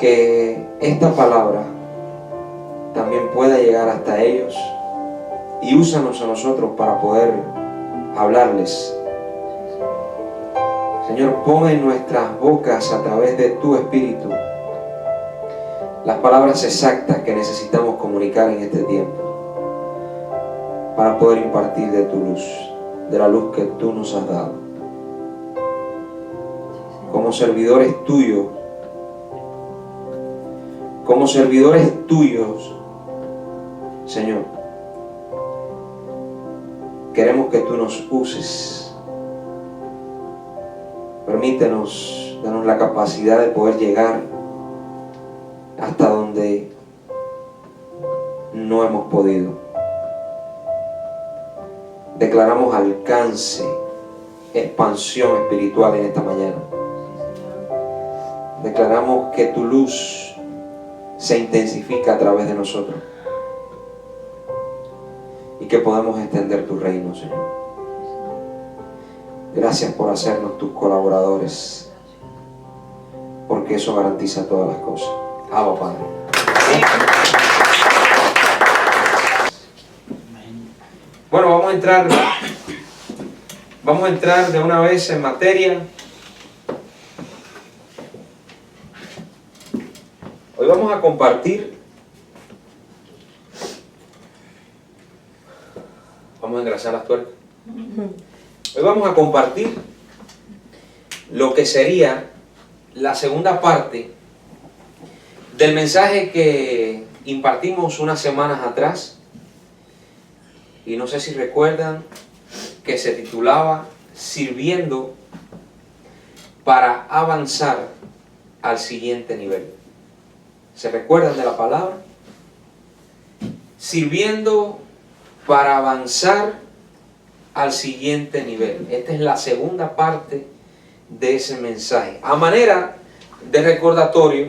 que esta palabra también pueda llegar hasta ellos, y úsanos a nosotros para poder hablarles. Señor, pon en nuestras bocas a través de tu Espíritu las palabras exactas que necesitamos comunicar en este tiempo para poder impartir de tu luz, de la luz que tú nos has dado. Como servidores tuyos, Señor, queremos que tú nos uses. Permítenos, danos la capacidad de poder llegar hasta donde no hemos podido. Declaramos alcance, expansión espiritual en esta mañana. Declaramos que tu luz se intensifica a través de nosotros y que podemos extender tu reino, Señor. Gracias por hacernos tus colaboradores, porque eso garantiza todas las cosas. Abba, Padre. Bueno, vamos a entrar de una vez en materia. Hoy vamos a compartir. Vamos a engrasar las tuercas. Hoy vamos a compartir lo que sería la segunda parte del mensaje que impartimos unas semanas atrás. Y no sé si recuerdan que se titulaba Sirviendo para avanzar al siguiente nivel. ¿Se recuerdan de la palabra? Sirviendo para avanzar al siguiente nivel. Esta es la segunda parte de ese mensaje. A manera de recordatorio,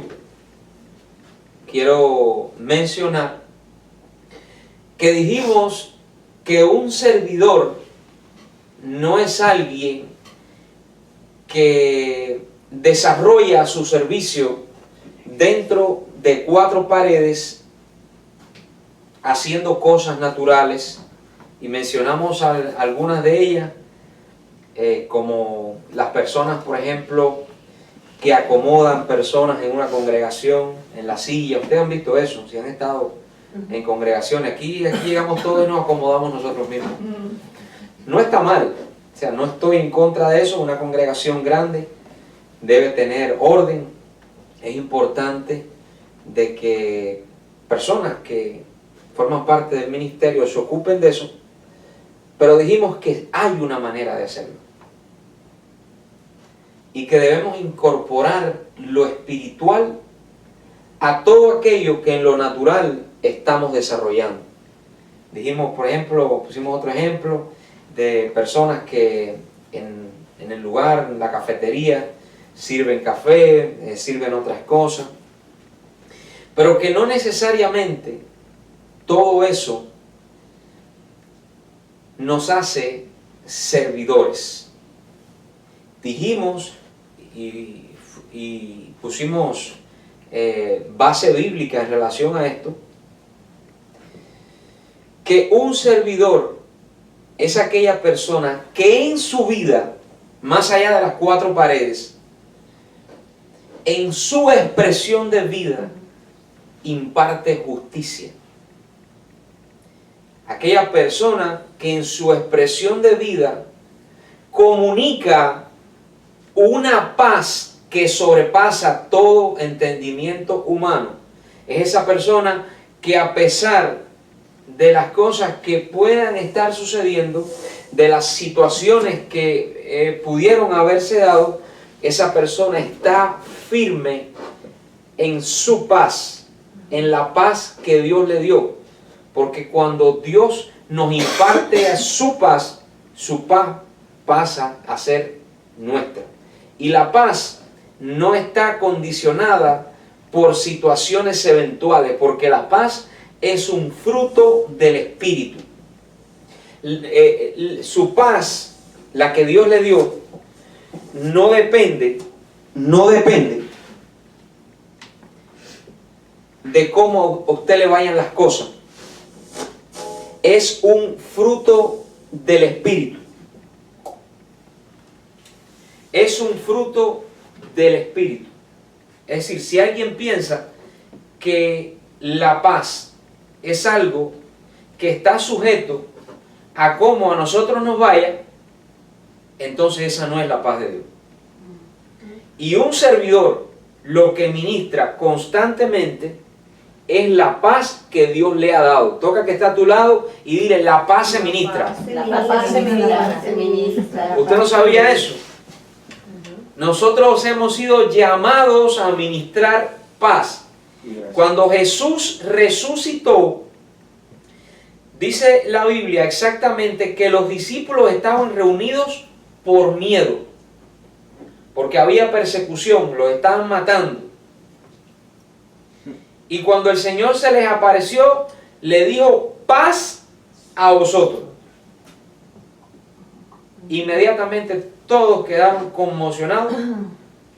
quiero mencionar que dijimos que un servidor no es alguien que desarrolla su servicio dentro de cuatro paredes haciendo cosas naturales, y mencionamos algunas de ellas, como las personas, por ejemplo, que acomodan personas en una congregación, en la silla. Ustedes han visto eso, si han estado en congregaciones. Aquí llegamos todos y nos acomodamos nosotros mismos. No está mal, o sea, no estoy en contra de eso. Una congregación grande debe tener orden. Es importante de que personas que forman parte del ministerio se ocupen de eso, pero dijimos que hay una manera de hacerlo y que debemos incorporar lo espiritual a todo aquello que en lo natural estamos desarrollando. Dijimos, por ejemplo, pusimos otro ejemplo de personas que en el lugar, en la cafetería, sirven café, sirven otras cosas, pero que no necesariamente todo eso nos hace servidores. Dijimos y pusimos base bíblica en relación a esto, que un servidor es aquella persona que en su vida, más allá de las cuatro paredes, en su expresión de vida, imparte justicia. Aquella persona que en su expresión de vida comunica una paz que sobrepasa todo entendimiento humano. Es esa persona que, a pesar de las cosas que puedan estar sucediendo, de las situaciones que pudieron haberse dado, esa persona está firme en su paz, en la paz que Dios le dio. Porque cuando Dios nos imparte su paz pasa a ser nuestra. Y la paz no está condicionada por situaciones eventuales, porque la paz es un fruto del Espíritu. Su paz, la que Dios le dio, no depende de cómo a usted le vayan las cosas. Es un fruto del Espíritu. Es un fruto del Espíritu. Es decir, si alguien piensa que la paz es algo que está sujeto a cómo a nosotros nos vaya, entonces esa no es la paz de Dios. Y un servidor lo que ministra constantemente es la paz que Dios le ha dado. Toca que está a tu lado y dile, la paz se ministra. La paz se ministra. ¿Usted no sabía eso? Nosotros hemos sido llamados a ministrar paz. Cuando Jesús resucitó, dice la Biblia exactamente que los discípulos estaban reunidos por miedo, porque había persecución, los estaban matando. Y cuando el Señor se les apareció, le dijo, paz a vosotros. Inmediatamente todos quedaron conmocionados,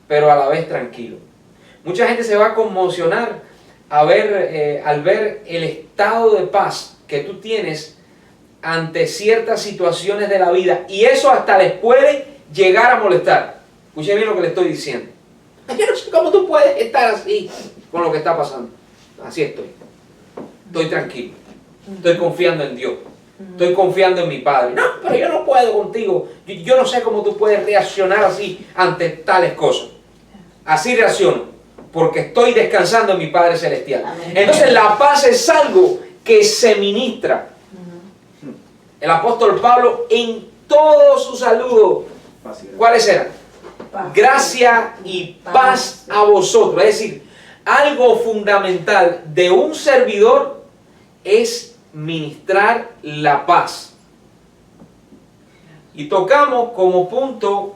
pero a la vez tranquilos. Mucha gente se va a conmocionar al ver el estado de paz que tú tienes ante ciertas situaciones de la vida, y eso hasta les puede llegar a molestar. Escuche bien lo que le estoy diciendo. Yo no sé cómo tú puedes estar así con lo que está pasando. Así estoy. Estoy tranquilo. Estoy confiando en Dios. Estoy confiando en mi Padre. No, pero yo no puedo contigo. Yo no sé cómo tú puedes reaccionar así ante tales cosas. Así reacciono, porque estoy descansando en mi Padre Celestial. Entonces la paz es algo que se ministra. El apóstol Pablo en todos sus saludos, ¿cuáles eran? Gracia y paz a vosotros. Es decir, algo fundamental de un servidor es ministrar la paz. Y tocamos como punto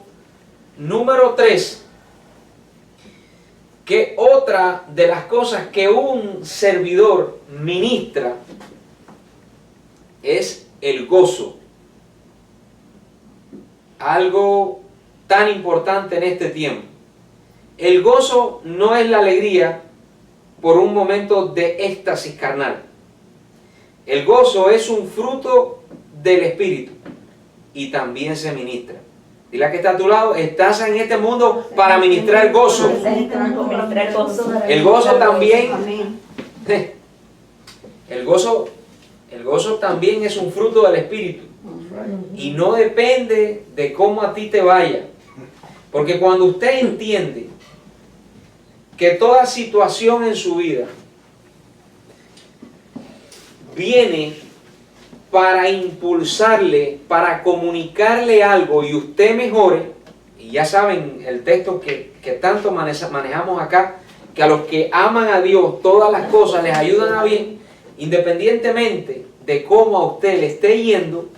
número 3 que otra de las cosas que un servidor ministra es el gozo. Algo tan importante en este tiempo. El gozo no es la alegría por un momento de éxtasis carnal. El gozo es un fruto del Espíritu y también se ministra. Dile a que está a tu lado, estás en este mundo para ministrar gozo. El gozo también, el gozo también es un fruto del Espíritu y no depende de cómo a ti te vaya. Porque cuando usted entiende que toda situación en su vida viene para impulsarle, para comunicarle algo y usted mejore, y ya saben el texto que tanto manejamos acá, que a los que aman a Dios todas las cosas les ayudan a bien, independientemente de cómo a usted le esté yendo,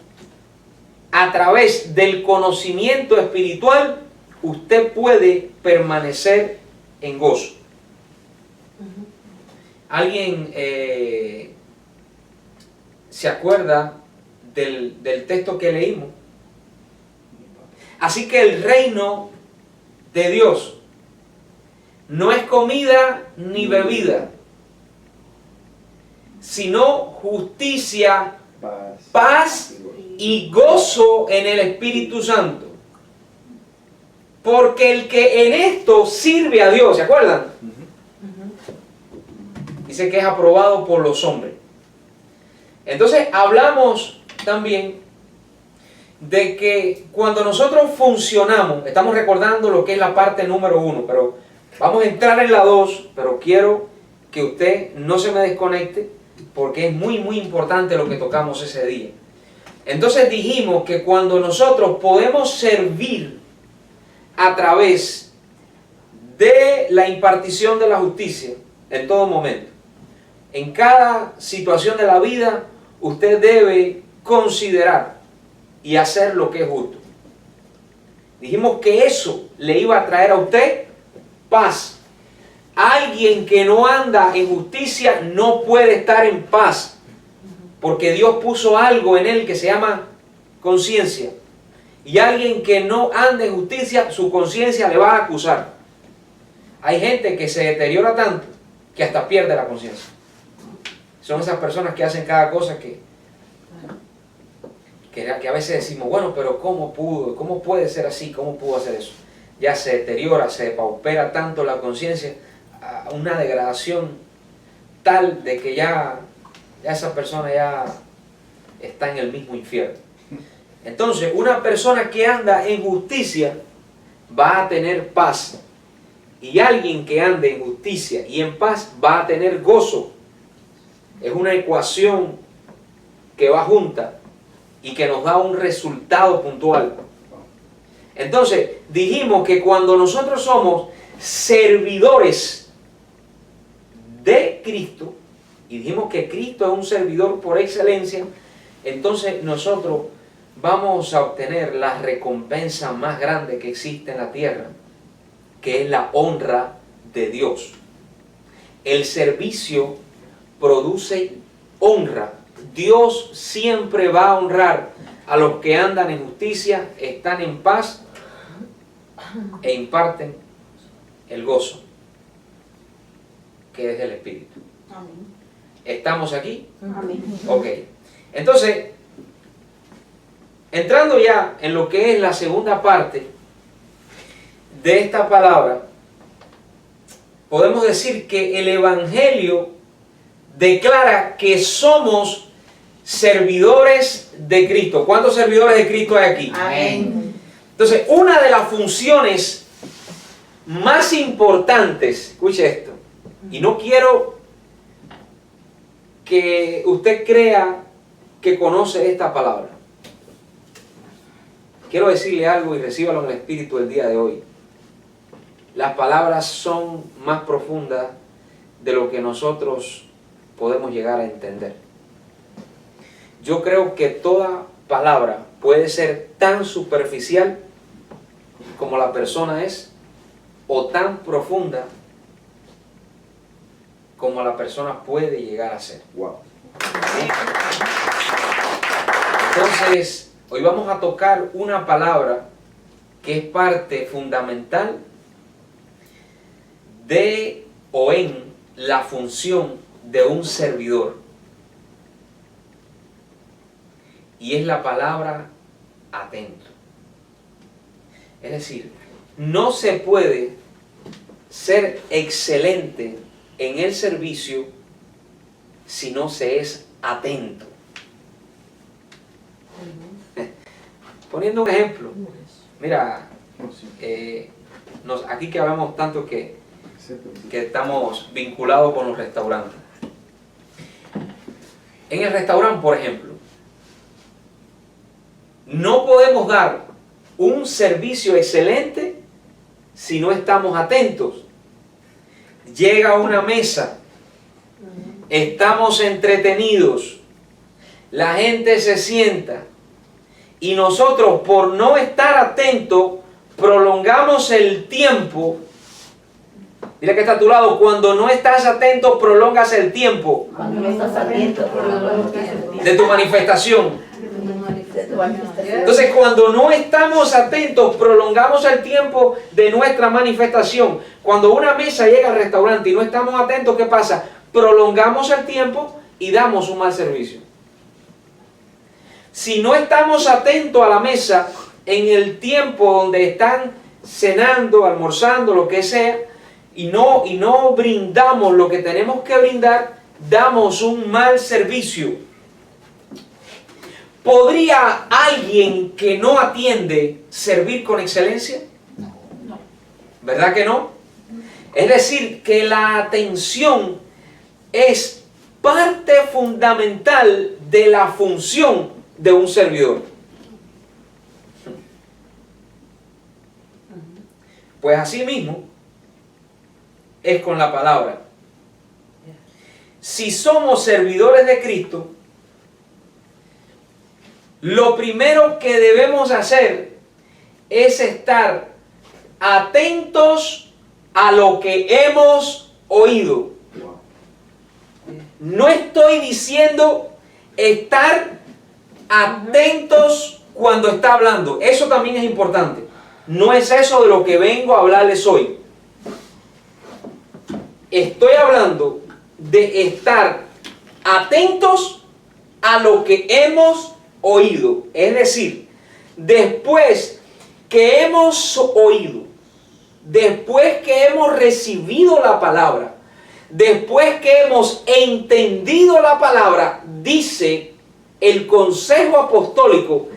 a través del conocimiento espiritual, usted puede permanecer en gozo. ¿Alguien se acuerda del texto que leímos? Así que el reino de Dios no es comida ni bebida, sino justicia, paz y gozo en el Espíritu Santo. Porque el que en esto sirve a Dios, ¿se acuerdan? Dice que es aprobado por los hombres. Entonces hablamos también de que cuando nosotros funcionamos, estamos recordando lo que es la parte número 1, pero vamos a entrar en la 2, pero quiero que usted no se me desconecte porque es muy importante lo que tocamos ese día. Entonces dijimos que cuando nosotros podemos servir a través de la impartición de la justicia en todo momento, en cada situación de la vida, usted debe considerar y hacer lo que es justo. Dijimos que eso le iba a traer a usted paz. Alguien que no anda en justicia no puede estar en paz, porque Dios puso algo en él que se llama conciencia. Y alguien que no anda en justicia, su conciencia le va a acusar. Hay gente que se deteriora tanto que hasta pierde la conciencia. Son esas personas que hacen cada cosa que a veces decimos, bueno, pero ¿cómo pudo? ¿Cómo puede ser así? ¿Cómo pudo hacer eso? Ya se deteriora, se depaupera tanto la conciencia a una degradación tal de que ya esa persona ya está en el mismo infierno. Entonces, una persona que anda en justicia va a tener paz. Y alguien que ande en justicia y en paz va a tener gozo. Es una ecuación que va junta y que nos da un resultado puntual. Entonces, dijimos que cuando nosotros somos servidores de Cristo, y dijimos que Cristo es un servidor por excelencia, entonces nosotros vamos a obtener la recompensa más grande que existe en la tierra, que es la honra de Dios. El servicio produce honra. Dios siempre va a honrar a los que andan en justicia, están en paz e imparten el gozo, que es del Espíritu. Amén. ¿Estamos aquí? Amén. Ok. Entonces, entrando ya en lo que es la segunda parte de esta palabra, podemos decir que el Evangelio declara que somos servidores de Cristo. ¿Cuántos servidores de Cristo hay aquí? Amén. Entonces, una de las funciones más importantes, escuche esto, y no quiero que usted crea que conoce esta palabra. Quiero decirle algo y recíbalo en el Espíritu el día de hoy. Las palabras son más profundas de lo que nosotros podemos llegar a entender. Yo creo que toda palabra puede ser tan superficial como la persona es, o tan profunda como la persona puede llegar a ser. Wow. Entonces, hoy vamos a tocar una palabra que es parte fundamental de o en la función de un servidor. Y es la palabra atento. Es decir, no se puede ser excelente en el servicio si no se es atento. Poniendo un ejemplo, mira, aquí que hablamos tanto que estamos vinculados con los restaurantes. En el restaurante, por ejemplo, no podemos dar un servicio excelente si no estamos atentos. Llega una mesa, estamos entretenidos, la gente se sienta y nosotros, por no estar atentos, prolongamos el tiempo. Dile que está a tu lado, cuando no estás atento, prolongas el tiempo Cuando no estás atento, prolongas el tiempo de tu manifestación. de tu manifestación. Entonces, cuando no estamos atentos, prolongamos el tiempo de nuestra manifestación. Cuando una mesa llega al restaurante y no estamos atentos, ¿qué pasa? Prolongamos el tiempo y damos un mal servicio. Si no estamos atentos a la mesa en el tiempo donde están cenando, almorzando, lo que sea, y no brindamos lo que tenemos que brindar, damos un mal servicio. ¿Podría alguien que no atiende servir con excelencia? No. ¿Verdad que no? Es decir, que la atención es parte fundamental de la función de un servidor. Pues así mismo es con la palabra. Si somos servidores de Cristo, lo primero que debemos hacer es estar atentos a lo que hemos oído. No estoy diciendo estar atentos cuando está hablando. Eso también es importante. No es eso de lo que vengo a hablarles hoy. estoy hablando de estar atentos a lo que hemos oído. Es decir, después que hemos oído, después que hemos recibido la palabra, después que hemos entendido la palabra, dice el consejo apostólico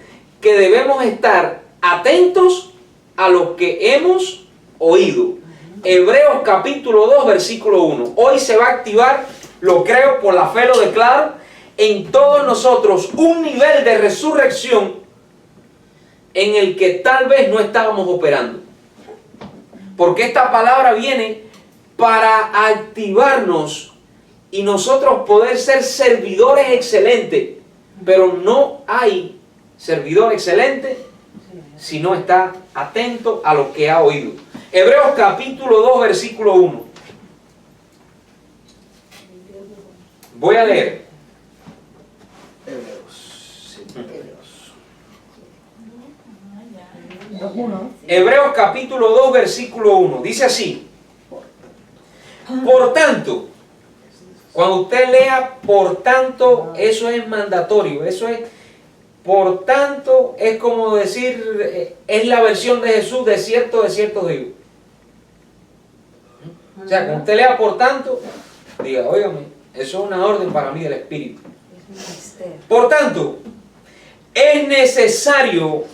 que debemos estar atentos a lo que hemos oído. Hebreos capítulo 2, versículo 1. Hoy se va a activar, lo creo, por la fe lo declaro, en todos nosotros un nivel de resurrección en el que tal vez no estábamos operando. Porque esta palabra viene para activarnos y nosotros poder ser servidores excelentes. Pero no hay servidor excelente si no está atento a lo que ha oído. Hebreos capítulo 2, versículo 1. Voy a leer. Hebreos capítulo 2, versículo 1. Dice así. Por tanto, cuando usted lea por tanto, eso es mandatorio. Eso es, por tanto, es como decir, es la versión de Jesús, de cierto digo. O sea, cuando usted lea por tanto, diga, óigame, eso es una orden para mí del Espíritu. Por tanto, es necesario, o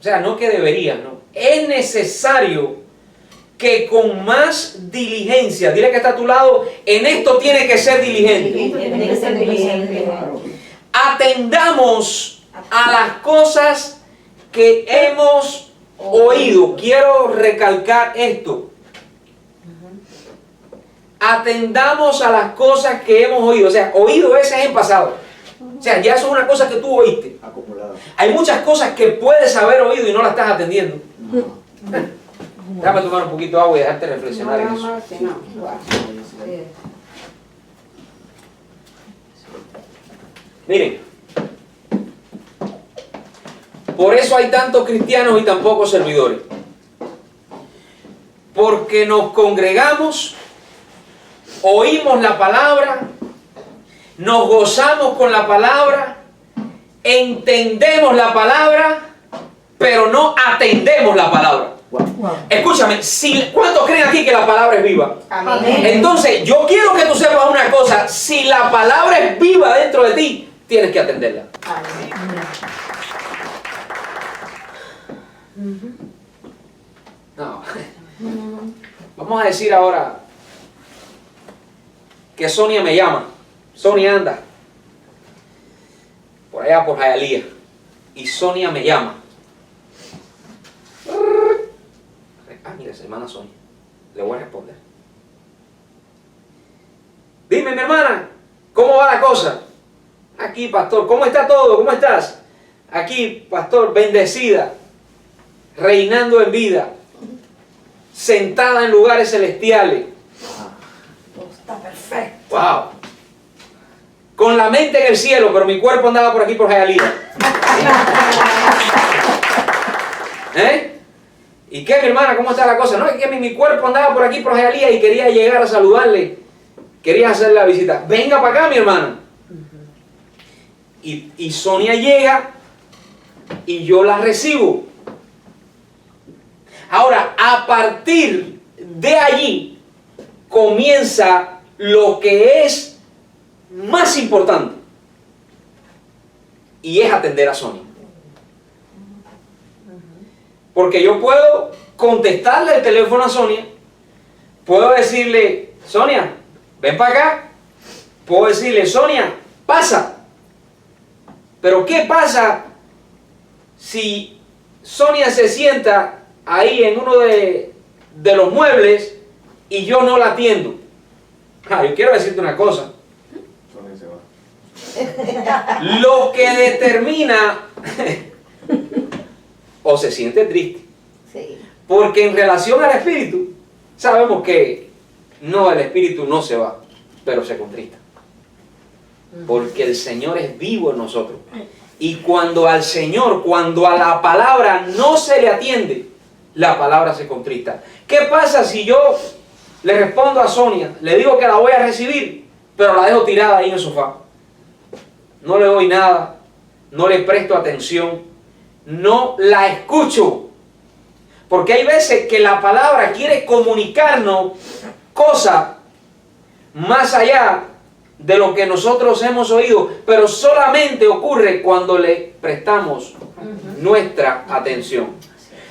sea, no que debería, no, es necesario que con más diligencia, dile que está a tu lado, en esto tiene que ser diligente. Atendamos a las cosas que hemos oído. Quiero recalcar esto. Atendamos a las cosas que hemos oído. O sea, oído ese es en pasado. O sea, ya eso es una cosa que tú oíste. Hay muchas cosas que puedes haber oído y no las estás atendiendo. Déjame tomar un poquito de agua y dejarte reflexionar en eso. Miren, por eso hay tantos cristianos y tan pocos servidores. Porque nos congregamos, oímos la palabra, nos gozamos con la palabra, entendemos la palabra, pero no atendemos la palabra. Escúchame, ¿cuántos creen aquí que la palabra es viva? Amén. Entonces, yo quiero que tú sepas una cosa, si la palabra es viva dentro de ti, tienes que atenderla. Amén. No. Vamos a decir ahora que Sonia me llama. Sonia anda por allá por Hialeah y Sonia me llama. Ah, mira, esa hermana Sonia. Le voy a responder. Dime, mi hermana, ¿cómo va la cosa? Aquí, pastor, ¿cómo está todo? ¿Cómo estás? Aquí, pastor, bendecida, reinando en vida, sentada en lugares celestiales. Todo está perfecto. ¡Wow! Con la mente en el cielo, pero mi cuerpo andaba por aquí por Hialeah. ¿Eh? ¿Y qué, mi hermana? ¿Cómo está la cosa? No, es que mi cuerpo andaba por aquí por Hialeah y quería llegar a saludarle. Quería hacer la visita. Venga para acá, mi hermana. Y Sonia llega y yo la recibo. Ahora, a partir de allí comienza lo que es más importante. Y es atender a Sonia. Porque yo puedo contestarle el teléfono a Sonia. Puedo decirle, Sonia, ven para acá. Puedo decirle, Sonia, pasa. Pero ¿qué pasa si Sonia se sienta ahí en uno de los muebles y yo no la atiendo? Yo quiero decirte una cosa. Lo que determina o se siente triste. Sí. Porque en relación al espíritu, sabemos que no, el espíritu no se va, pero se contrista. Porque el Señor es vivo en nosotros. Y cuando al Señor, cuando a la palabra no se le atiende, la palabra se contrista. ¿Qué pasa si yo le respondo a Sonia, le digo que la voy a recibir, pero la dejo tirada ahí en el sofá. No le doy nada, no le presto atención, no la escucho. Porque hay veces que la palabra quiere comunicarnos cosas más allá de lo que nosotros hemos oído, pero solamente ocurre cuando le prestamos nuestra atención.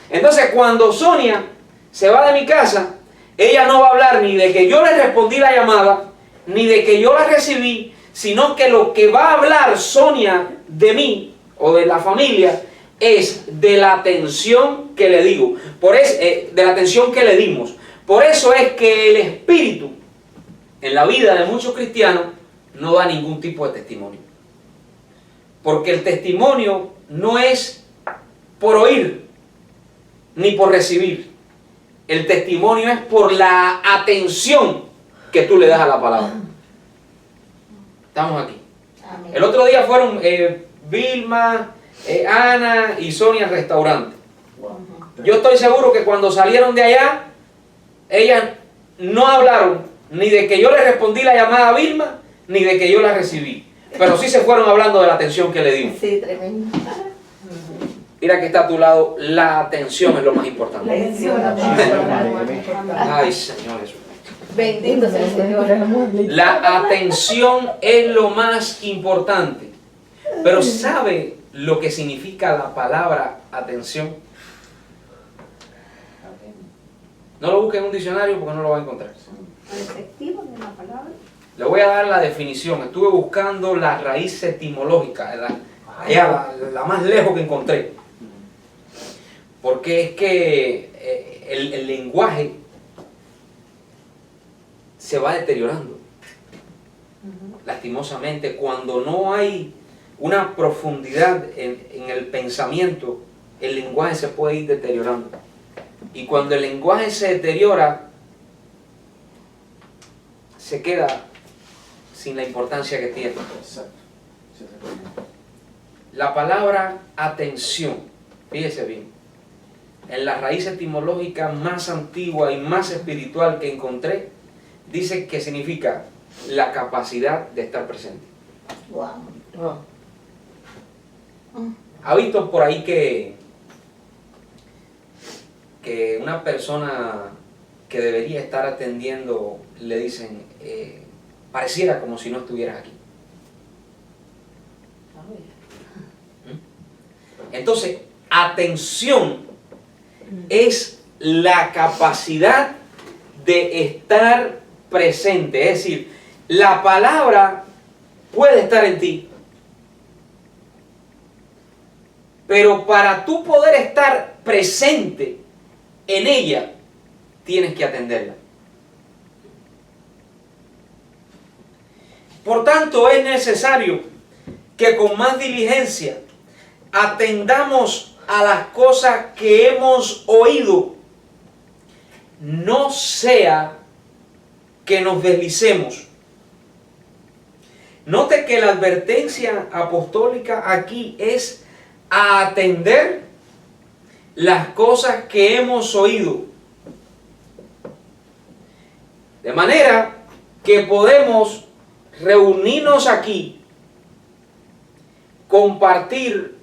Entonces, cuando Sonia se va de mi casa, ella no va a hablar ni de que yo le respondí la llamada, ni de que yo la recibí, sino que lo que va a hablar Sonia de mí o de la familia es de la atención que le digo, de la atención que le dimos. Por eso es que el Espíritu en la vida de muchos cristianos no da ningún tipo de testimonio. Porque el testimonio no es por oír ni por recibir. El testimonio es por la atención que tú le das a la palabra. Estamos aquí. Amén. El otro día fueron Vilma, Ana y Sonia al restaurante. Yo estoy seguro que cuando salieron de allá, ellas no hablaron ni de que yo le respondí la llamada a Vilma, ni de que yo la recibí. Pero sí se fueron hablando de la atención que le dimos. Sí, tremendo. Mira que está a tu lado, la atención es lo más importante. Ay, Señor Jesús. Bendito sea el Señor. La atención es lo más importante. Pero ¿sabe lo que significa la palabra atención? No lo busque en un diccionario porque no lo va a encontrar. Efectivo de la palabra. Le voy a dar la definición. Estuve buscando la raíz etimológica, la más lejos que encontré. Porque es que el lenguaje se va deteriorando. Lastimosamente, cuando no hay una profundidad en el pensamiento, el lenguaje se puede ir deteriorando. Y cuando el lenguaje se deteriora, se queda sin la importancia que tiene. La palabra atención, fíjese bien, en la raíz etimológica más antigua y más espiritual que encontré, dice que significa la capacidad de estar presente. Wow. ¿Ha visto por ahí que una persona que debería estar atendiendo le dicen, pareciera como si no estuvieras aquí? Entonces, atención es la capacidad de estar presente. Es decir, la palabra puede estar en ti, pero para tú poder estar presente en ella, tienes que atenderla. Por tanto, es necesario que con más diligencia atendamos a las cosas que hemos oído, no sea que nos deslicemos. Note que la advertencia apostólica aquí es a atender las cosas que hemos oído. De manera que podemos reunirnos aquí, compartir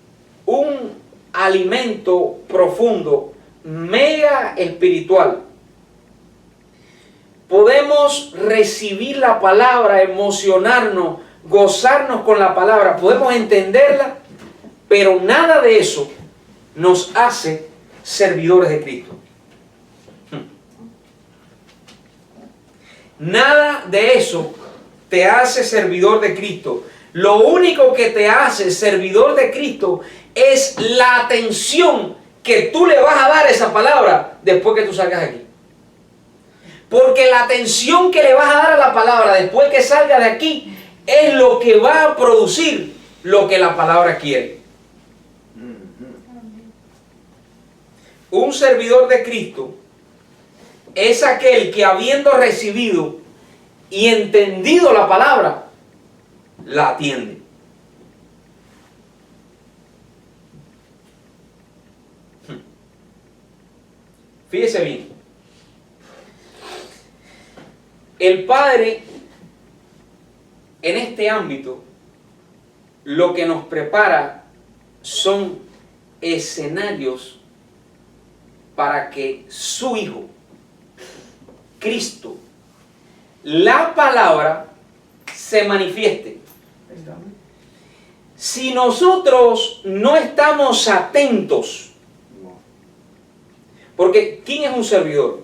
un alimento profundo, mega espiritual. Podemos recibir la palabra, emocionarnos, gozarnos con la palabra, podemos entenderla, pero nada de eso nos hace servidores de Cristo. Nada de eso te hace servidor de Cristo. Lo único que te hace servidor de Cristo es la atención que tú le vas a dar a esa palabra después que tú salgas de aquí. Porque la atención que le vas a dar a la palabra después que salga de aquí es lo que va a producir lo que la palabra quiere. Un servidor de Cristo es aquel que, habiendo recibido y entendido la palabra, la atiende. Fíjese bien. El Padre, en este ámbito, lo que nos prepara son escenarios para que su Hijo, Cristo, la palabra, se manifieste. Si nosotros no estamos atentos, porque ¿quién es un servidor?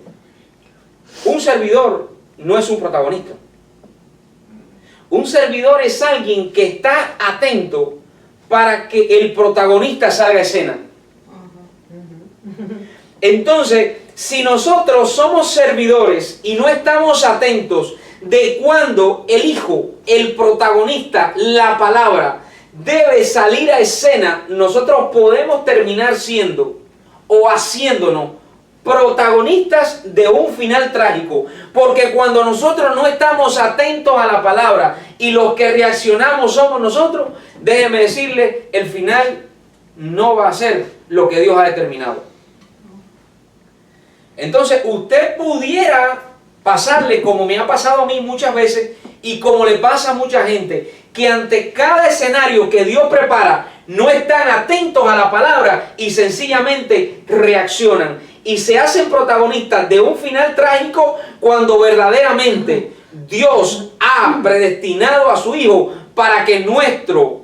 Un servidor no es un protagonista. Un servidor es alguien que está atento para que el protagonista salga a escena. Entonces, si nosotros somos servidores y no estamos atentos de cuando el Hijo, el protagonista, la palabra, debe salir a escena, nosotros podemos terminar siendo o haciéndonos protagonistas de un final trágico, porque cuando nosotros no estamos atentos a la palabra y los que reaccionamos somos nosotros, déjeme decirle, el final no va a ser lo que Dios ha determinado. Entonces usted pudiera pasarle, como me ha pasado a mí muchas veces y como le pasa a mucha gente, que ante cada escenario que Dios prepara no están atentos a la palabra y sencillamente reaccionan y se hacen protagonistas de un final trágico cuando verdaderamente Dios ha predestinado a su Hijo para que nuestro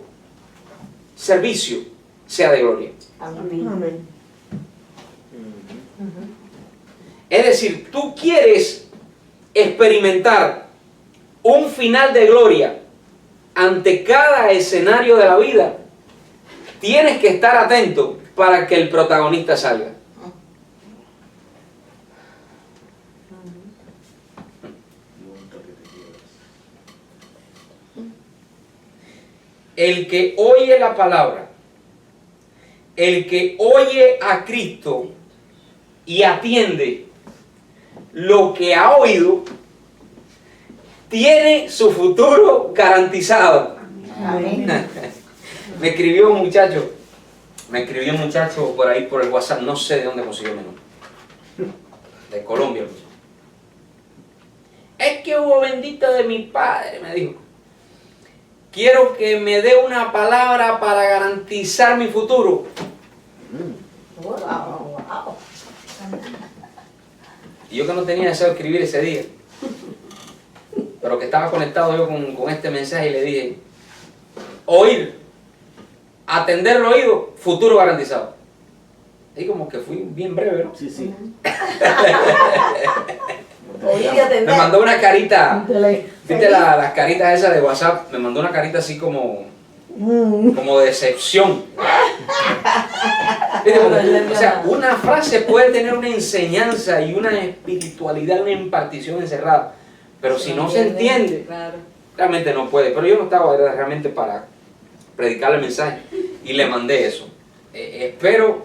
servicio sea de gloria. Amén. Amén. Es decir, tú quieres experimentar un final de gloria ante cada escenario de la vida, tienes que estar atento para que el protagonista salga. El que oye la palabra, el que oye a Cristo y atiende lo que ha oído, tiene su futuro garantizado. Amén. Me escribió un muchacho por ahí por el WhatsApp, no sé de dónde consiguió mi nombre, de Colombia. Es que hubo bendito de mi padre, me dijo. Quiero que me dé una palabra para garantizar mi futuro. Wow, wow. Y yo que no tenía deseo de escribir ese día, pero que estaba conectado yo con este mensaje y le dije, oír, atender el oído, futuro garantizado. Y como que fui bien breve, ¿no? Sí, sí. Oír y atender. Me mandó una carita, Dale. ¿viste las caritas esas de WhatsApp? Me mandó una carita así como de decepción. ¿Viste? O sea, una frase puede tener una enseñanza y una espiritualidad, una impartición encerrada, pero si no se entiende, Claro. realmente no puede. Pero yo no estaba realmente para predicar el mensaje y le mandé eso. Espero,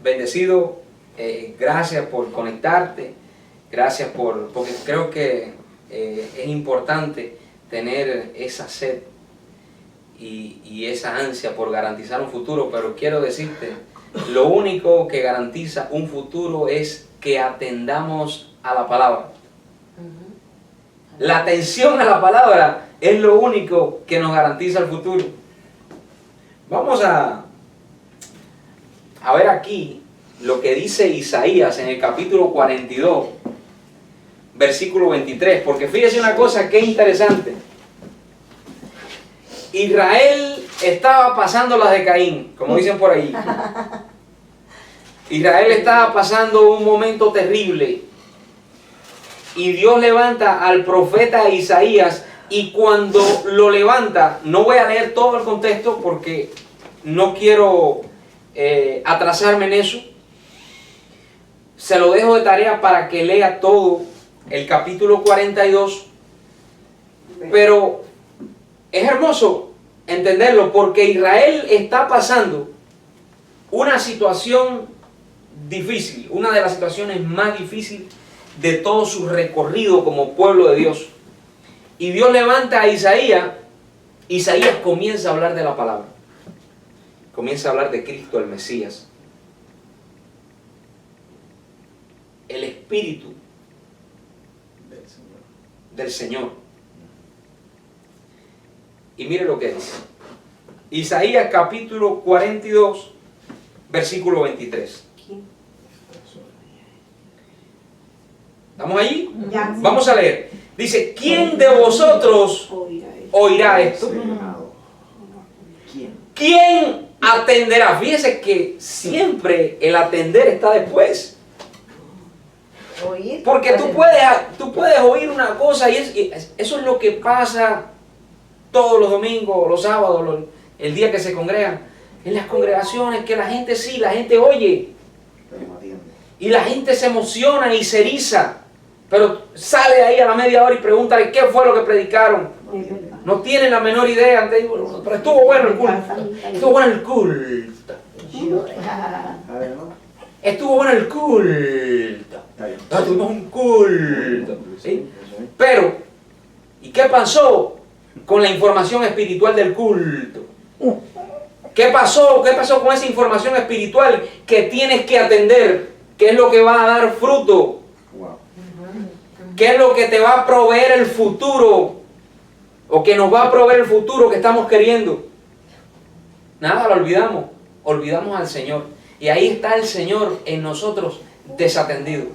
bendecido, gracias por conectarte, gracias porque creo que es importante tener esa sed y esa ansia por garantizar un futuro, pero quiero decirte, lo único que garantiza un futuro es que atendamos a la palabra. La atención a la palabra es lo único que nos garantiza el futuro. Vamos a ver aquí lo que dice Isaías en el capítulo 42, versículo 23, porque fíjese una cosa que es interesante. Israel estaba pasando las de Caín, como dicen por ahí. Israel estaba pasando un momento terrible. Y Dios levanta al profeta Isaías, y cuando lo levanta, no voy a leer todo el contexto porque no quiero atrasarme en eso. Se lo dejo de tarea para que lea todo el capítulo 42. Pero es hermoso entenderlo porque Israel está pasando una situación difícil, una de las situaciones más difíciles de todo su recorrido como pueblo de Dios. Y Dios levanta a Isaías. Isaías comienza a hablar de la palabra. Comienza a hablar de Cristo, el Mesías. El Espíritu del Señor. Y mire lo que dice. Isaías capítulo 42, versículo 23. ¿Estamos allí? Ya. Vamos a leer. Dice, ¿quién de vosotros oirá esto? ¿Quién? ¿Quién atenderá? Fíjese que siempre el atender está después. Oír. Porque tú puedes oír una cosa y eso es lo que pasa todos los domingos, los sábados, el día que se congregan. En las congregaciones que la gente sí, la gente oye. Pero no atiende. Y la gente se emociona y se eriza. Pero sale ahí a la media hora y pregúntale qué fue lo que predicaron. No tienen la menor idea. Pero estuvo bueno el culto. Estuvo bueno el culto. A ver, ¿no? Estuvo bueno el culto. Está bien. Tuvimos un culto. ¿Sí? Eso es. Pero, ¿y qué pasó con la información espiritual del culto? ¿Qué pasó? ¿Qué pasó con esa información espiritual que tienes que atender? ¿Qué es lo que va a dar fruto? Wow. ¿Qué es lo que te va a proveer el futuro? ¿O que nos va a proveer el futuro que estamos queriendo? Nada, lo olvidamos. Olvidamos al Señor. Y ahí está el Señor en nosotros desatendido.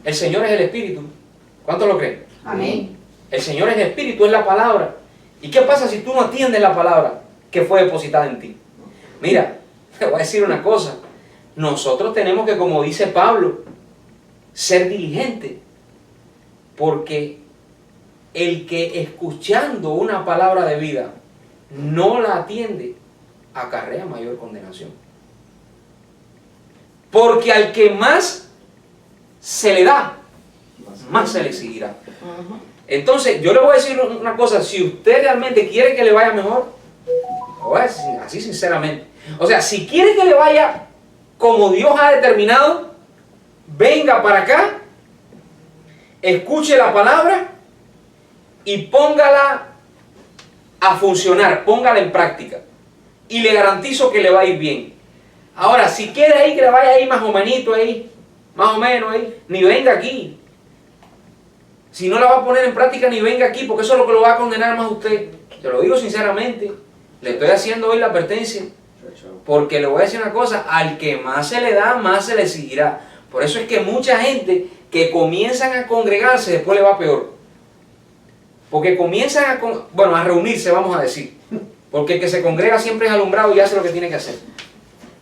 El Señor es el Espíritu. ¿Cuánto lo creen? Amén. El Señor es el Espíritu, es la palabra. ¿Y qué pasa si tú no atiendes la palabra que fue depositada en ti? Mira, te voy a decir una cosa. Nosotros tenemos que, como dice Pablo, ser diligentes. Porque el que escuchando una palabra de vida no la atiende, acarrea mayor condenación. Porque al que más se le da, más se le exigirá. Entonces, yo le voy a decir una cosa, si usted realmente quiere que le vaya mejor, lo voy a decir así sinceramente. O sea, si quiere que le vaya como Dios ha determinado, venga para acá, escuche la palabra y póngala a funcionar, póngala en práctica. Y le garantizo que le va a ir bien. Ahora, si quiere ahí que le vaya ahí más o menos ahí, ni venga aquí. Si no la va a poner en práctica, ni venga aquí, porque eso es lo que lo va a condenar más a usted. Te lo digo sinceramente, le estoy haciendo hoy la advertencia, porque le voy a decir una cosa, al que más se le da, más se le exigirá. Por eso es que mucha gente que comienzan a congregarse, después le va peor. Porque comienzan a reunirse, vamos a decir. Porque el que se congrega siempre es alumbrado y hace lo que tiene que hacer.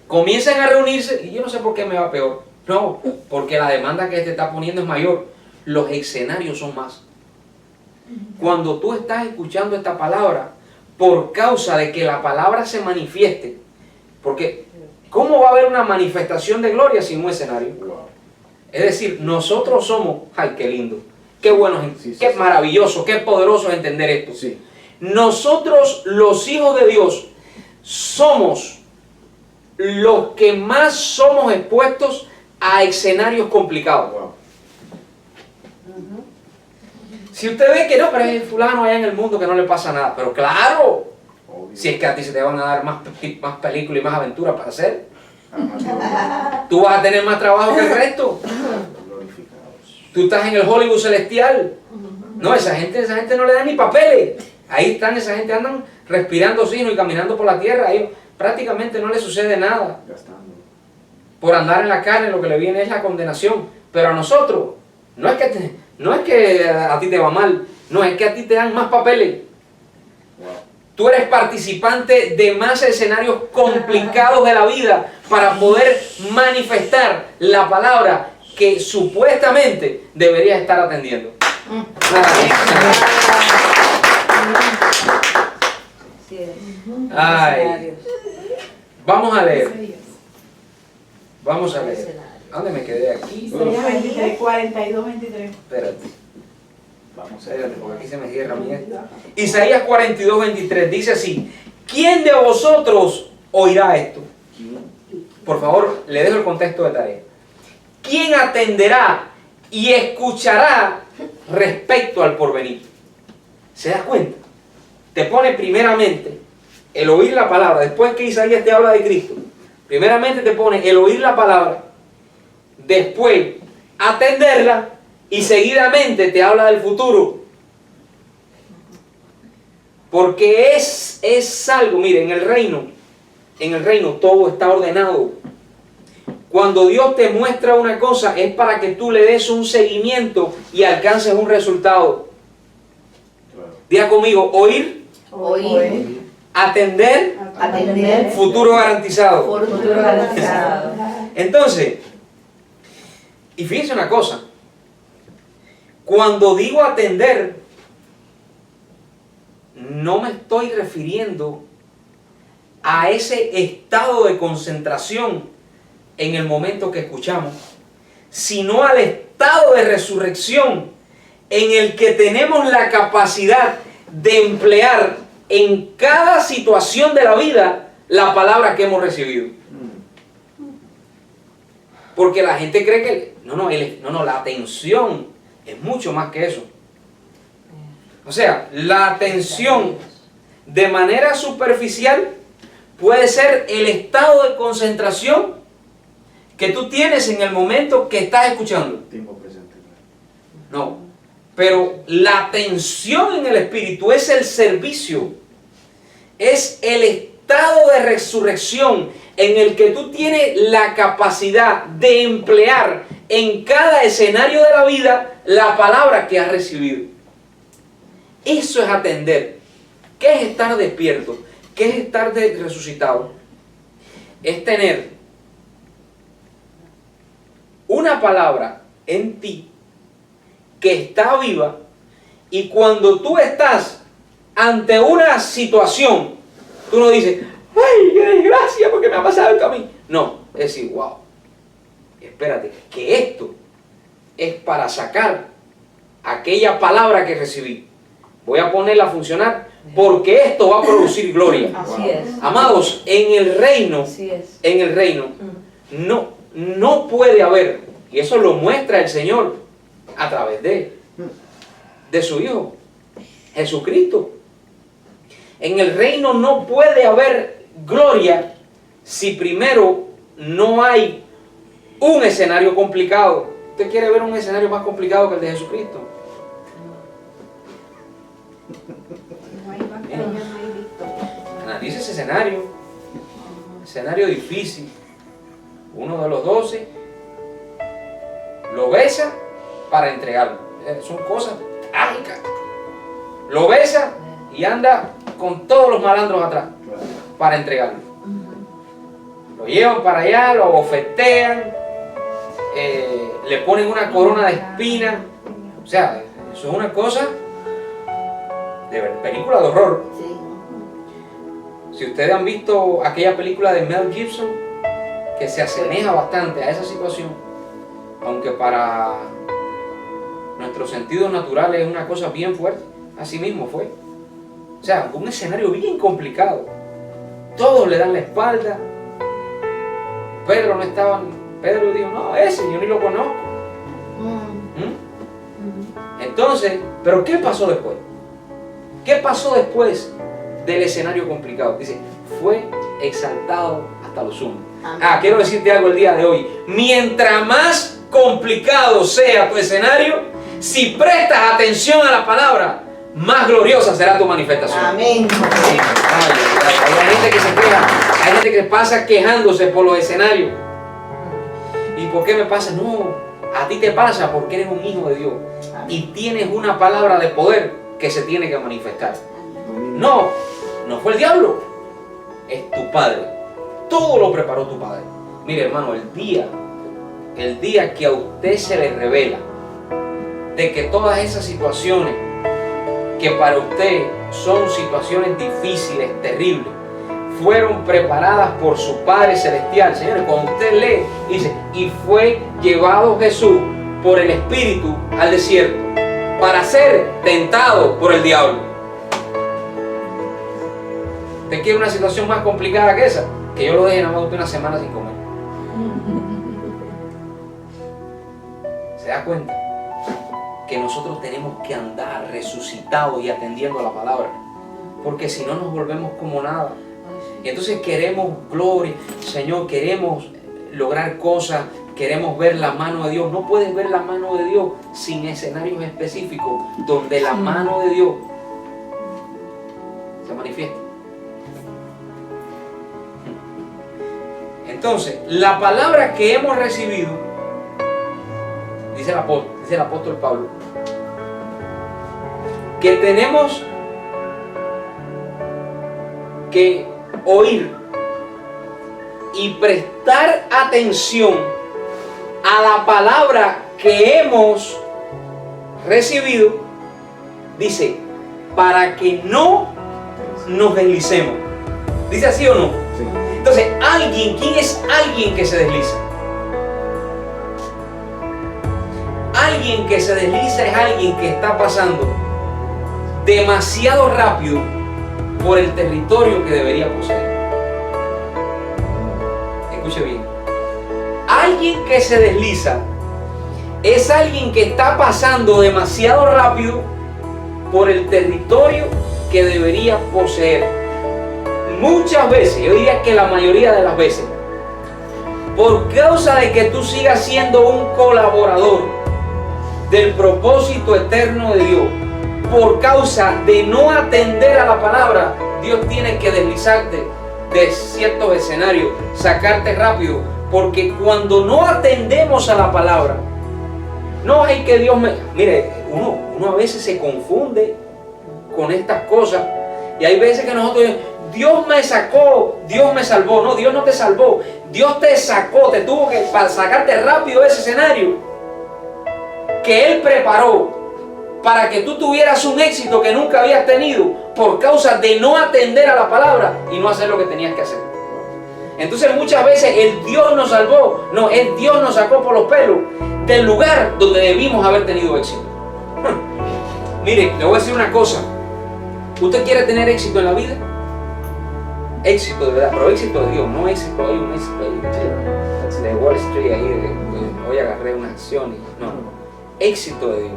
Comienzan a reunirse y yo no sé por qué me va peor. No, porque la demanda que te está poniendo es mayor. Los escenarios son más. Cuando tú estás escuchando esta palabra, por causa de que la palabra se manifieste, porque ¿cómo va a haber una manifestación de gloria sin un escenario? Es decir, nosotros somos, ¡ay, qué lindo! ¡Qué bueno! ¡Qué maravilloso! ¡Qué poderoso es entender esto! Sí. Nosotros, los hijos de Dios, somos los que más somos expuestos a escenarios complicados. Wow. Si usted ve que no, pero es fulano allá en el mundo que no le pasa nada. Pero claro, Obvio. si es que a ti se te van a dar más películas y más aventuras para hacer, Glorificados. tú vas a tener más trabajo que el resto. Tú estás en el Hollywood celestial. No, esa gente no le da ni papeles. Ahí están, esa gente andan respirando oxígeno y caminando por la tierra. A ellos prácticamente no les sucede nada. Gastando. Por andar en la carne lo que le viene es la condenación. Pero a nosotros, no es que a ti te va mal, no, es que a ti te dan más papeles. Wow. Tú eres participante de más escenarios complicados de la vida para poder manifestar la palabra que supuestamente deberías estar atendiendo. Ay. Vamos a leer. Vamos a leer. ¿A dónde me quedé aquí? Isaías 23, 42, 23. Espérate. Vamos a Espérate, ver. porque aquí se me cierra mi esto. Isaías 42, 23 dice así: ¿quién de vosotros oirá esto? Por favor, le dejo el contexto de tarea. ¿Quién atenderá y escuchará respecto al porvenir? ¿Se da cuenta? Te pone primeramente el oír la palabra, después que Isaías te habla de Cristo. Primeramente te pone el oír la palabra, después atenderla y seguidamente te habla del futuro. Porque es algo, mire, en el reino todo está ordenado. Cuando Dios te muestra una cosa es para que tú le des un seguimiento y alcances un resultado. Claro. Diga conmigo, oír, Oír, atender, atender, futuro garantizado. futuro garantizado. Entonces, y fíjense una cosa, cuando digo atender, no me estoy refiriendo a ese estado de concentración en el momento que escuchamos, sino al estado de resurrección en el que tenemos la capacidad de emplear en cada situación de la vida la palabra que hemos recibido. Porque la gente cree que no, la atención es mucho más que eso. O sea, la atención de manera superficial puede ser el estado de concentración que tú tienes en el momento que estás escuchando. Tiempo presente. No, pero la atención en el espíritu es el servicio, es el estado de resurrección en el que tú tienes la capacidad de emplear en cada escenario de la vida la palabra que has recibido. Eso es atender. ¿Qué es estar despierto? ¿Qué es estar resucitado? Es tener una palabra en ti que está viva, y cuando tú estás ante una situación, tú no dices, ¡ay, qué desgracia, porque me ha pasado esto a mí! No, es decir, wow, espérate, que esto es para sacar aquella palabra que recibí. Voy a ponerla a funcionar porque esto va a producir gloria. Así es. Amados, en el reino, Así es. no puede haber, y eso lo muestra el Señor a través de su Hijo, Jesucristo. En el reino no puede haber gloria si primero no hay un escenario complicado. ¿Usted quiere ver un escenario más complicado que el de Jesucristo? No hay más pequeño, no hay victoria. Analice ese escenario difícil. Uno de los 12 lo besa para entregarlo. Son cosas trágicas. Lo besa y anda con todos los malandros atrás para entregarlo. Lo llevan para allá, lo abofetean, le ponen una corona de espinas. O sea, eso es una cosa de película de horror. Sí. Si ustedes han visto aquella película de Mel Gibson, que se asemeja bastante a esa situación, aunque para nuestros sentidos naturales es una cosa bien fuerte, así mismo fue. O sea, un escenario bien complicado. Todos le dan la espalda. Pedro dijo, no, ese yo ni lo conozco. Entonces, ¿pero qué pasó después? ¿Qué pasó después del escenario complicado? Dice, fue exaltado hasta lo sumo. Quiero decirte algo el día de hoy. Mientras más complicado sea tu escenario, si prestas atención a la palabra, más gloriosa será tu manifestación. Amén. Hay gente que se queja, hay gente que pasa quejándose por los escenarios. ¿Y por qué me pasa? No, a ti te pasa porque eres un hijo de Dios y tienes una palabra de poder que se tiene que manifestar. No fue el diablo, es tu Padre. Todo lo preparó tu Padre. Mire, hermano, el día que a usted se le revela de que todas esas situaciones que para usted son situaciones difíciles, terribles, fueron preparadas por su Padre Celestial. Señores, cuando usted lee, dice, y fue llevado Jesús por el Espíritu al desierto para ser tentado por el diablo. ¿Usted quiere una situación más complicada que esa? Que yo lo deje nada más una semana sin comer. ¿Se da cuenta? Que nosotros tenemos que andar resucitados y atendiendo a la palabra, porque si no nos volvemos como nada. Y entonces queremos gloria, Señor, queremos lograr cosas, queremos ver la mano de Dios. No puedes ver la mano de Dios sin escenarios específicos donde la mano de Dios se manifiesta. Entonces, la palabra que hemos recibido, dice el apóstol Pablo, que tenemos que oír y prestar atención a la palabra que hemos recibido, dice, para que no nos deslicemos. ¿Dice así o no? Sí. Entonces, ¿quién es alguien que se desliza? Alguien que se desliza es alguien que está pasando demasiado rápido por el territorio que debería poseer. Escuche bien. Alguien que se desliza es alguien que está pasando demasiado rápido por el territorio que debería poseer. Muchas veces, yo diría que la mayoría de las veces, por causa de que tú sigas siendo un colaborador del propósito eterno de Dios, por causa de no atender a la palabra, Dios tiene que deslizarte de ciertos escenarios, sacarte rápido, porque cuando no atendemos a la palabra, no hay que Dios me... Mire, uno a veces se confunde con estas cosas, y hay veces que nosotros Dios me sacó, Dios me salvó. No, Dios no te salvó, Dios te sacó, te tuvo que sacarte rápido de ese escenario que Él preparó para que tú tuvieras un éxito que nunca habías tenido por causa de no atender a la palabra y no hacer lo que tenías que hacer. Entonces muchas veces el Dios nos salvó, no, el Dios nos sacó por los pelos del lugar donde debimos haber tenido éxito. Mire, le voy a decir una cosa. ¿Usted quiere tener éxito en la vida? Éxito de verdad, pero éxito de Dios, no éxito, hay un éxito ahí de Wall Street, ahí de hoy agarré una acción y no. Éxito de Dios.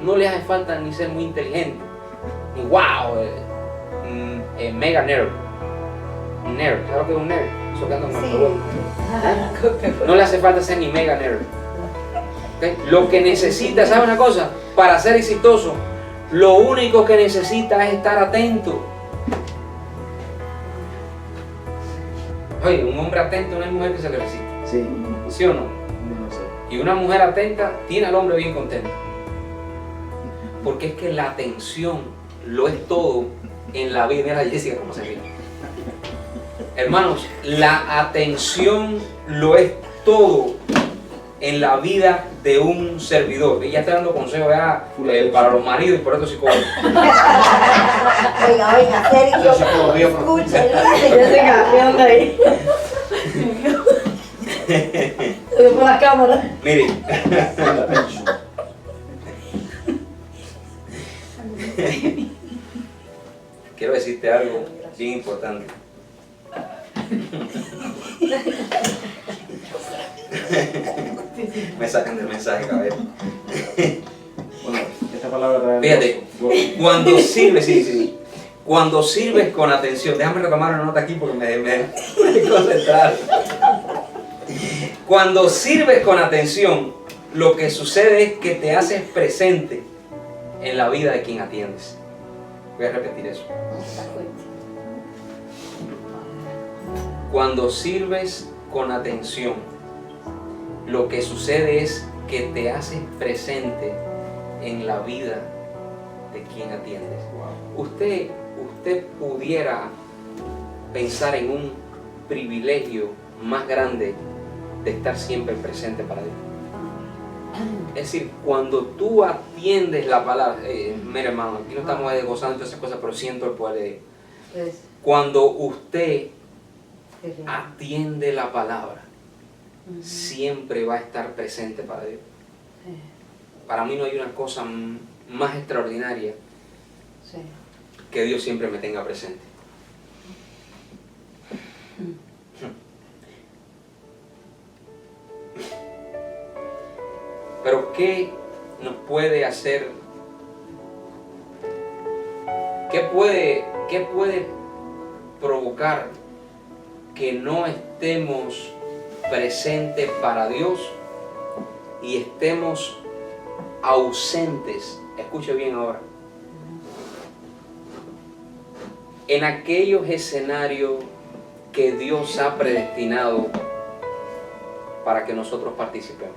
No le hace falta ni ser muy inteligente, ni wow, mega nerd. Nerd, ¿sabes lo que es un nerd? Eso que anda con el robot. No le hace falta ser ni mega nerd. ¿Okay? Lo que necesita, ¿sabe una cosa? Para ser exitoso, lo único que necesita es estar atento. Oye, un hombre atento no hay mujer que se le resista. Sí. ¿Sí o no? No sé. Y una mujer atenta tiene al hombre bien contento. Porque es que la atención lo es todo en la vida. Mira a Jessica cómo se ríe. Hermanos, la atención lo es todo en la vida de un servidor. Y ya está dando consejos para los maridos y por eso psicólogos. Oiga, Sergio, escúchale. Jessica, ¿qué onda ahí? Se fue la cámara. Mire, quiero decirte algo bien importante. Me sacan del mensaje, cabrón. Bueno, esta palabra trae... Fíjate, cuando sirves, cuando sirves con atención, déjame retomar una nota aquí porque me he concentrado. Cuando sirves con atención, lo que sucede es que te haces presente en la vida de quien atiendes. Voy a repetir eso. Cuando sirves con atención, lo que sucede es que te haces presente en la vida de quien atiendes. Usted pudiera pensar en un privilegio más grande de estar siempre presente para Dios. Es decir, cuando tú atiendes la palabra, mira hermano, aquí no estamos gozando de todas esas cosas, pero siento el poder de Dios. Cuando usted atiende la palabra, siempre va a estar presente para Dios. Para mí no hay una cosa más extraordinaria que Dios siempre me tenga presente. Pero ¿qué nos puede hacer? ¿Qué puede provocar que no estemos presente para Dios y estemos ausentes, escuche bien ahora, en aquellos escenarios que Dios ha predestinado para que nosotros participemos.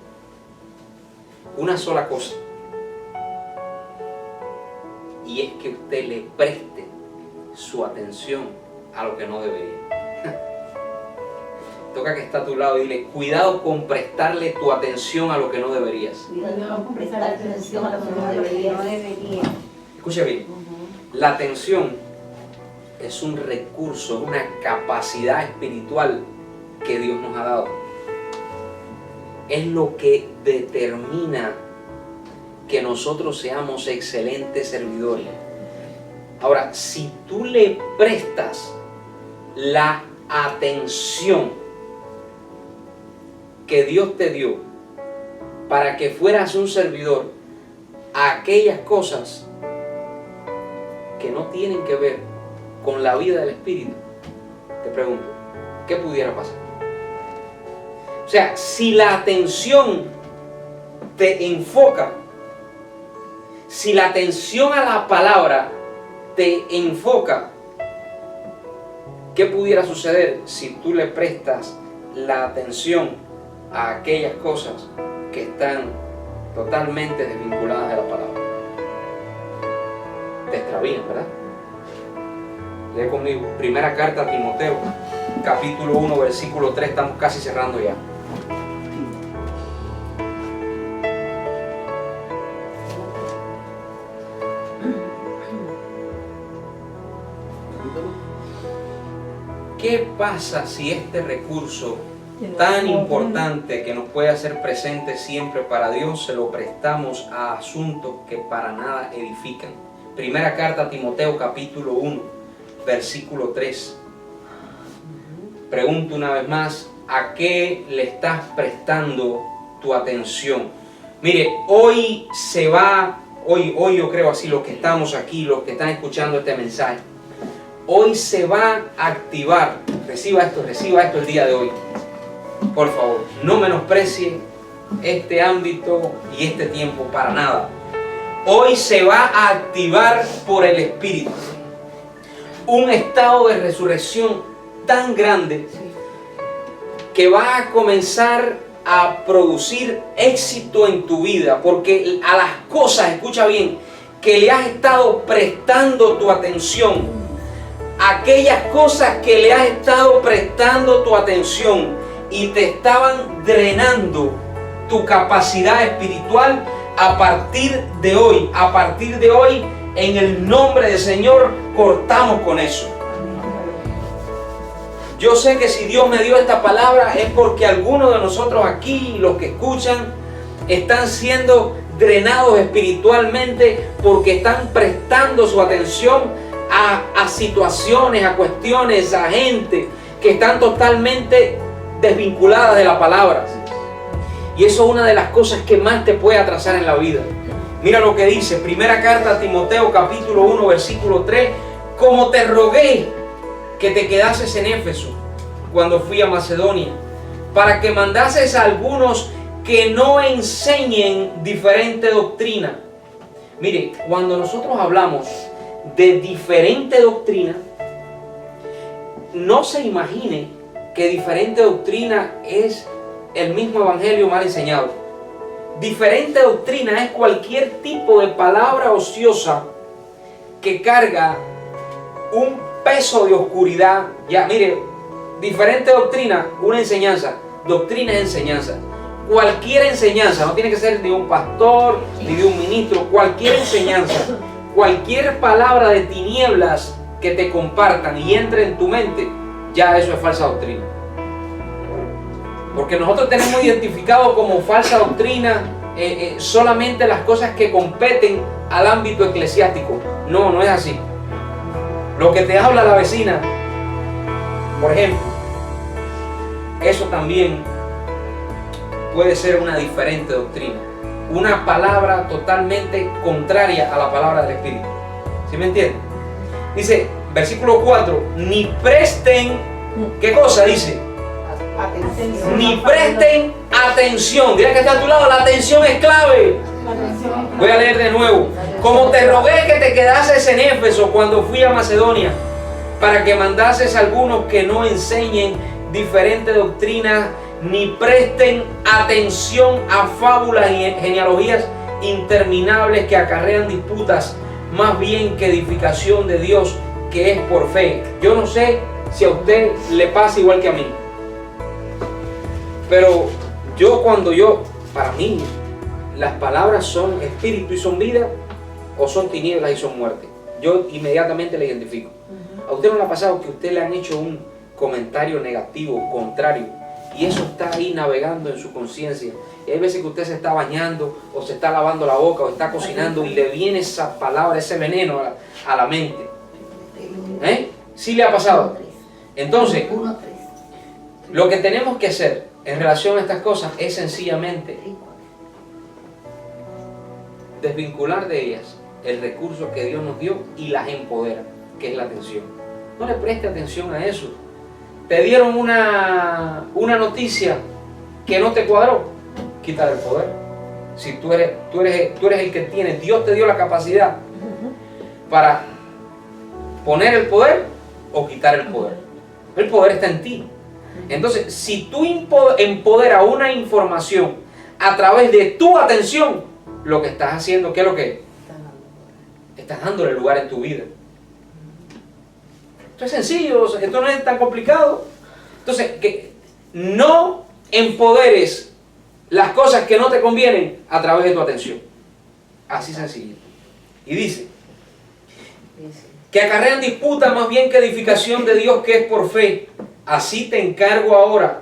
Una sola cosa, y es que usted le preste su atención a lo que no debería. Toca que está a tu lado y dile, cuidado con prestarle tu atención a lo que no deberías. Cuidado con prestar atención a lo que no debería. Escuche bien, la atención es un recurso, una capacidad espiritual que Dios nos ha dado. Es lo que determina que nosotros seamos excelentes servidores. Ahora, si tú le prestas la atención que Dios te dio para que fueras un servidor a aquellas cosas que no tienen que ver con la vida del Espíritu, te pregunto, ¿qué pudiera pasar? O sea, si la atención te enfoca, si la atención a la palabra te enfoca, ¿qué pudiera suceder si tú le prestas la atención a aquellas cosas que están totalmente desvinculadas de la palabra? Te extravían, ¿verdad? Lee conmigo, primera carta a Timoteo, capítulo 1, versículo 3, estamos casi cerrando ya. ¿Qué pasa si este recurso tan importante que nos puede hacer presentes siempre para Dios se lo prestamos a asuntos que para nada edifican? Primera carta a Timoteo capítulo 1, versículo 3. Pregunto una vez más, ¿a qué le estás prestando tu atención? Mire, hoy yo creo así, los que estamos aquí, los que están escuchando este mensaje, hoy se va a activar, reciba esto el día de hoy. Por favor, no menosprecie este ámbito y este tiempo para nada. Hoy se va a activar por el Espíritu un estado de resurrección tan grande que va a comenzar a producir éxito en tu vida, porque a las cosas, escucha bien, que le has estado prestando tu atención, aquellas cosas que le has estado prestando tu atención y te estaban drenando tu capacidad espiritual, a partir de hoy, en el nombre del Señor, cortamos con eso. Yo sé que si Dios me dio esta palabra es porque algunos de nosotros aquí, los que escuchan, están siendo drenados espiritualmente porque están prestando su atención a situaciones, a cuestiones, a gente que están totalmente desvinculadas de la palabra. Y eso es una de las cosas que más te puede atrasar en la vida. Mira lo que dice, primera carta a Timoteo, capítulo 1, versículo 3. Como te rogué que te quedases en Éfeso cuando fui a Macedonia, para que mandases a algunos que no enseñen diferente doctrina. Mire, cuando nosotros hablamos de diferente doctrina, no se imagine que diferente doctrina es el mismo evangelio mal enseñado. Diferente doctrina es cualquier tipo de palabra ociosa que carga un peso de oscuridad. Ya, mire, diferente doctrina, una enseñanza. Doctrina es enseñanza. Cualquier enseñanza, no tiene que ser de un pastor ni de un ministro, cualquier enseñanza, cualquier palabra de tinieblas que te compartan y entre en tu mente, ya eso es falsa doctrina. Porque nosotros tenemos identificado como falsa doctrina solamente las cosas que competen al ámbito eclesiástico. No, no es así. Lo que te habla la vecina, por ejemplo, eso también puede ser una diferente doctrina. Una palabra totalmente contraria a la palabra del Espíritu. ¿Sí me entienden? Dice, versículo 4, ni presten, ¿qué cosa dice? Atención. Ni presten atención. Dile que está a tu lado, la atención es clave. Voy a leer de nuevo. Como te rogué que te quedases en Éfeso cuando fui a Macedonia, para que mandases a algunos que no enseñen diferentes doctrinas, ni presten atención a fábulas y genealogías interminables que acarrean disputas, más bien que edificación de Dios, que es por fe. Yo no sé si a usted le pasa igual que a mí, pero para mí, las palabras son espíritu y son vida, o son tinieblas y son muerte. Yo inmediatamente le identifico. ¿A usted no le ha pasado que a usted le han hecho un comentario negativo, contrario, y eso está ahí navegando en su conciencia? Y hay veces que usted se está bañando, o se está lavando la boca, o está cocinando, y le viene esa palabra, ese veneno a la mente. ¿Sí le ha pasado? Entonces, lo que tenemos que hacer en relación a estas cosas es sencillamente desvincular de ellas el recurso que Dios nos dio y las empodera, que es la atención. No le preste atención a eso. Te dieron una noticia que no te cuadró, quítale el poder. Si tú eres el que tiene, Dios te dio la capacidad para poner el poder o quitar el poder. El poder está en ti. Entonces, si tú empoderas una información a través de tu atención, lo que estás haciendo, ¿qué es lo que es? Estás dándole lugar en tu vida. Esto es sencillo, esto no es tan complicado. Entonces, que no empoderes las cosas que no te convienen a través de tu atención. Así sencillo. Y dice que acarrean disputa más bien que edificación de Dios, que es por fe. Así te encargo ahora,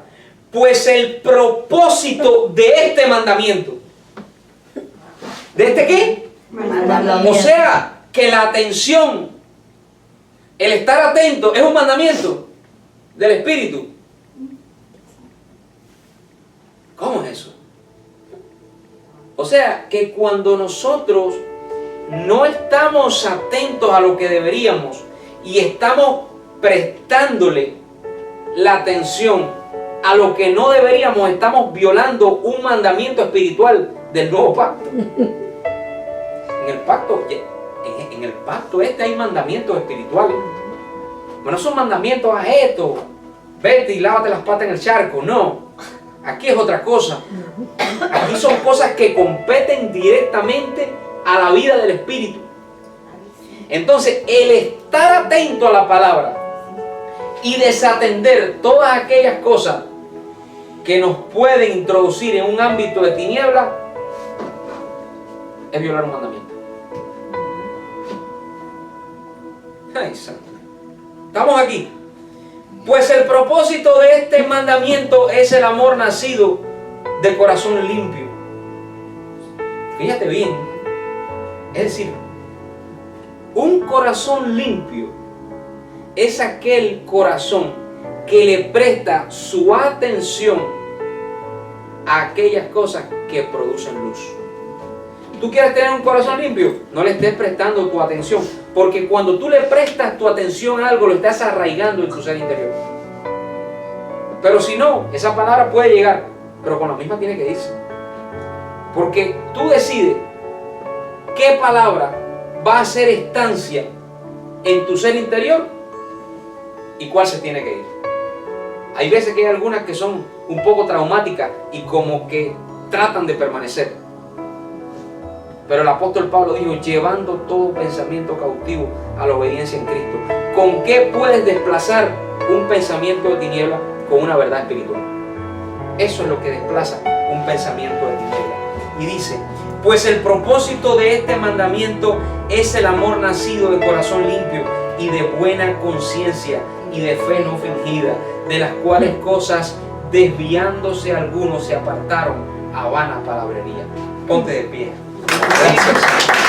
pues el propósito de este mandamiento. ¿De este qué? O sea, que la atención, el estar atento, es un mandamiento del Espíritu. ¿Cómo es eso? O sea, que cuando nosotros no estamos atentos a lo que deberíamos y estamos prestándole la atención a lo que no deberíamos, estamos violando un mandamiento espiritual del nuevo pacto. En el pacto este hay mandamientos espirituales. Bueno, son mandamientos a esto, vete y lávate las patas en el charco. No, aquí es otra cosa. Aquí son cosas que competen directamente a la vida del Espíritu. Entonces, el estar atento a la palabra y desatender todas aquellas cosas que nos pueden introducir en un ámbito de tiniebla es violar un mandamiento. Ay, santo. Estamos aquí. Pues el propósito de este mandamiento es el amor nacido de corazón limpio. Fíjate bien. Es decir, un corazón limpio es aquel corazón que le presta su atención a aquellas cosas que producen luz. ¿Tú quieres tener un corazón limpio? No le estés prestando tu atención, porque cuando tú le prestas tu atención a algo, lo estás arraigando en tu ser interior. Pero si no, esa palabra puede llegar, pero con la misma tiene que irse. Porque tú decides qué palabra va a hacer estancia en tu ser interior y cuál se tiene que ir. Hay veces que hay algunas que son un poco traumáticas y como que tratan de permanecer. Pero el apóstol Pablo dijo, llevando todo pensamiento cautivo a la obediencia en Cristo. ¿Con qué puedes desplazar un pensamiento de tiniebla? Con una verdad espiritual. Eso es lo que desplaza un pensamiento de tiniebla. Y dice, pues el propósito de este mandamiento es el amor nacido de corazón limpio y de buena conciencia y de fe no fingida, de las cuales cosas, desviándose algunos, se apartaron a vana palabrería. Ponte de pie. Gracias.